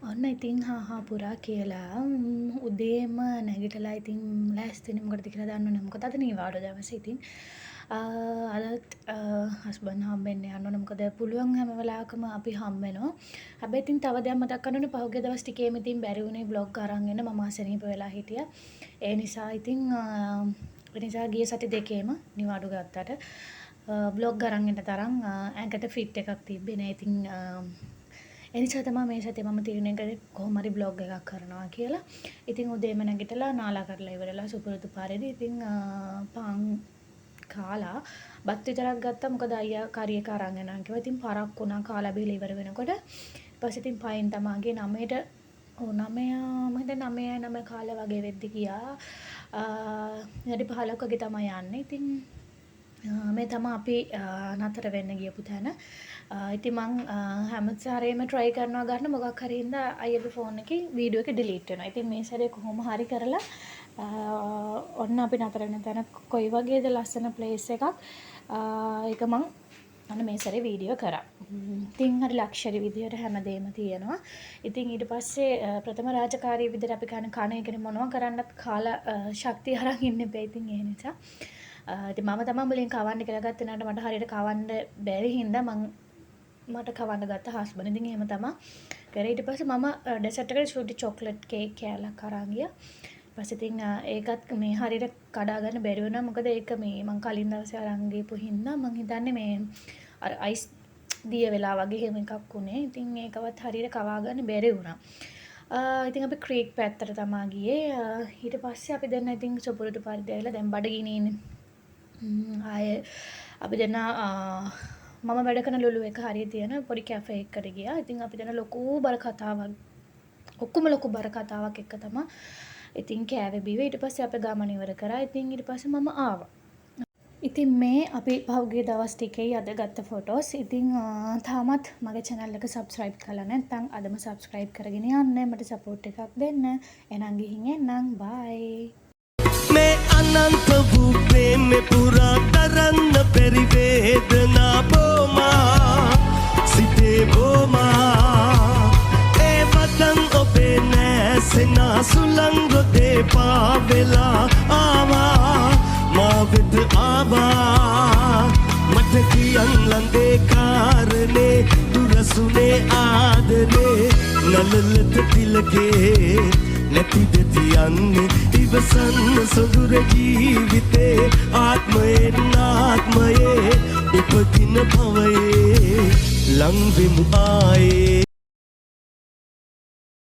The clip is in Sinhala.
ඔන්න ඉතින් හා පුරා කියලා උදේම නැගිටලා ඉතින් ලෑස්තිනේ මොකටද කියලා දන්නවනේ. මොකද අද නිවාඩු දවසේ ඉතින් අදත් හස්බන්ඩ් හම්බෙන්න යන්න ඕනේ. මොකද පුළුවන් හැම වෙලාවකම අපි හම්බ වෙනවා. හැබැයි ඉතින් තව දෙයක් මතක් කරන්න ඕනේ. පහුගිය දවස් ටිකේම ඉතින් බැරි වුණේ බ්ලොග් අරන් එන්න. මම අසනීප වෙලා හිටියා. ඒ නිසා ඉතින් ගිය සති දෙකේම නිවාඩු ගත්තට බ්ලොග් අරන් එන්න තරම් ඇඟට ෆිට් එකක් තිබ්බේ නෑ. ඉතින් එනිසා තමයි මේ සතිය මම තීරණය කරේ කොහොම හරි බ්ලොග් එකක් කරනවා කියලා. ඉතින් උදේම නැගිටලා නාලා කරලා ඉවරලා සුපුරුදු පාරේදී ඉතින් පාන් කාලා බත් විතරක් ගත්තා. මොකද අයියා කරි එක අරන් යනවා කිව්වා. ඉතින් පරක් වුණා කාලා බීලා ඉවර වෙනකොට. ඊපස්සේ ඉතින් පයින් තමයි ගියේ 9ට. ඔව් 9 කාලා වගේ වෙද්දි ගියා. ඊට 15ක් වගේ තමයි යන්නේ. ඉතින් මේ තමයි අපි නතර වෙන්න ගියපු තැන. ඉතින් මං හැමසාරේම try කරනවා ගන්න මොකක් හරි හින්දා අයියාගේ ෆෝන් එකේ වීඩියෝ එක delete වෙනවා. ඉතින් මේ සැරේ කොහොම හරි කරලා ඔන්න අපි නතර වෙන තැන කොයි වගේද ලස්සන place එකක්. ඒක මං අන්න මේ සැරේ වීඩියෝ කරා. ඉතින් හරි ලක්ෂරි විදියට හැමදේම තියෙනවා. ඉතින් ඊට පස්සේ ප්‍රථම රාජකාරිය විදියට අපි කන එකනේ මොනවා කරන්නත් කාලා ශක්තිය අරන් ඉන්න බෑ. ඉතින් ඒ නිසා ඉතින් මම තමයි මුලින් කවන්න කියලා ගත්තේ. නේද මට හරියට කවන්න බැරි හින්දා මට කවන්න ගත්ත හස්බන්ඩ්. ඉතින් එහෙම තමයි කරේ. ඊට පස්සේ මම ඩෙසර්ට් එකට චූටි චොක්ලට් කේක් කෑල්ලක් අරන් ගියා. ඊපස්සේ ඉතින් ඒකත් මේ හරියට කඩා ගන්න බැරි වුණා. මොකද ඒක මේ මං කලින් දවසේ අරන් ගිහපු හින්දා මං හිතන්නේ මේ අර අයිස් දිය වෙලා වගේ එහෙම එකක් උනේ. ඉතින් ඒකවත් හරියට කවා ගන්න බැරි වුණා. ඉතින් අපි ක්‍රීක් පැත්තට තමයි ගියේ. ඊට පස්සේ අපි දැන් ඉතින් සුපුරුදු පරිදි ඇවිල්ලා දැන් බඩගිනින් ඉන්නේ. ආයේ අපි දැන් මම වැඩ කරන ලුලු එක හරිය තියෙන පොඩි කැෆේ එකකට ගියා. ඉතින් අපි දැන් ලොකු බර කතාවක් ඔක්කොම ලොකු බර කතාවක් එක්ක තමයි ඉතින් කෑවේ බීවේ. ඊට පස්සේ අපි ගමන ඉවර කරා. ඉතින් ඊට පස්සේ මම ආවා. ඉතින් මේ අපි පහුගිය දවස් ටිකේ අද ගත්ත ෆොටෝස්. ඉතින් තාමත් මගේ channel එක subscribe කරලා නැත්නම් අදම subscribe කරගෙන යන්න. මට support එකක් දෙන්න. එහෙනම් ගිහින් එන්නම්. bye. මේ අනන්ත වූ ප්‍රේම පුරා තරන්න පෙරි වේදනා බොමා සිතේ බොමා ඒ වදන් ඔබේ නැසෙනා සුළං රොදේ පාවෙලා ආවා මා වෙත ආවා මට කියන් ලන්දේ කාරණේ දුරසුනේ ආදනේ නලලත තිලකේ නැති දෙති යන්නේ ඉවසන්න සොඳුර ජීවිතේ ආත්මයෙන් ආත්මයේ උපදින භවයේ ලං වෙමු ආයේ